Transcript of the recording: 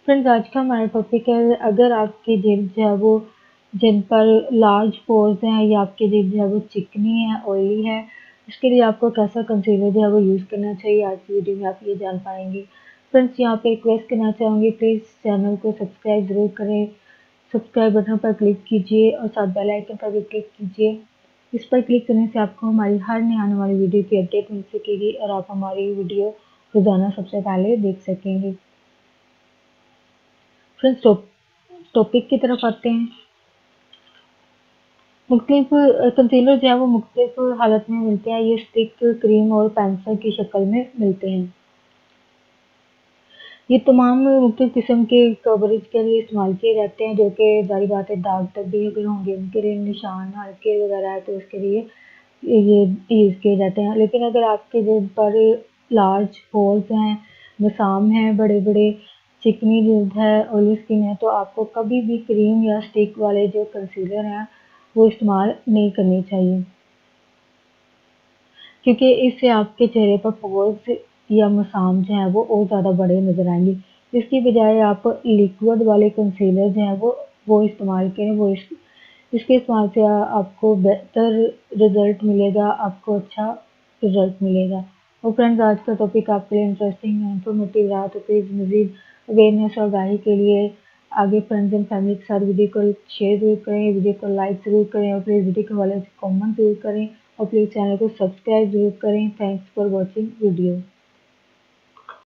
Friends, आज का हमारा टॉपिक है, अगर आपकी जिल्द जो है वो जिन पर लार्ज पोर्स हैं या आपकी जिल्द जो है वो चिकनी है, ऑयली है, उसके लिए आपको कैसा कंसीलर जो है वो यूज़ करना चाहिए, आज की वीडियो में आप ये जान पाएंगे। फ्रेंड्स, यहाँ पे रिक्वेस्ट करना चाहूँगी, प्लीज़ चैनल को सब्सक्राइब ज़रूर करें। सब्सक्राइब बटन पर क्लिक कीजिए और साथ बेल आइकन पर भी क्लिक कीजिए। इस पर क्लिक करने से आपको हमारी हर नई आने वाली वीडियो की अपडेट मिल सकेगी और आप हमारी वीडियो रोज़ाना सबसे पहले देख सकेंगे। फ्रेंड्स, टॉपिक की तरफ आते हैं। मुख्तलिफ कंसीलर जो है वो मुख्तलिफ हालत में मिलते हैं। ये स्टिक, क्रीम और पेंसिल की शक्ल में मिलते हैं। ये तमाम मुख्तलिफ किस्म के कवरेज के लिए इस्तेमाल किए जाते हैं, जो कि ज़ाहिर बात है दाग धब्बे अगर होंगे उनके लिए, निशान हल्के वगैरह है तो उसके लिए ये यूज़ किए जाते हैं। लेकिन अगर आपके जिन पर लार्ज होल्स हैं, मसाम हैं, बड़े बड़े, चिकनी जिल्द है, ऑयली स्किन है, तो आपको कभी भी क्रीम या स्टिक वाले जो कंसीलर हैं वो इस्तेमाल नहीं करनी चाहिए, क्योंकि इससे आपके चेहरे पर पोर्स या मसाम जो हैं वो और ज़्यादा बड़े नज़र आएंगे। इसकी बजाय आप लिक्विड वाले कंसीलर जो हैं वो इस्तेमाल करें। इसके इस्तेमाल से आपको बेहतर रिज़ल्ट मिलेगा, आपको अच्छा रिज़ल्ट मिलेगा। और फ्रेंड्स, आज का टॉपिक आपके लिए इंटरेस्टिंग और इन्फॉर्मेटिव रहा, तो प्लीज़ मज़ीद अवेयरनेस और आगाही के लिए आगे फ्रेंड्स एंड फैमिली के साथ वीडियो को शेयर ज़रूर करें, वीडियो को लाइक ज़रूर करें और प्लीज़ वीडियो के हवाले से कमेंट ज़रूर करें और प्लीज़ चैनल को सब्सक्राइब ज़रूर करें। Thanks for watching video.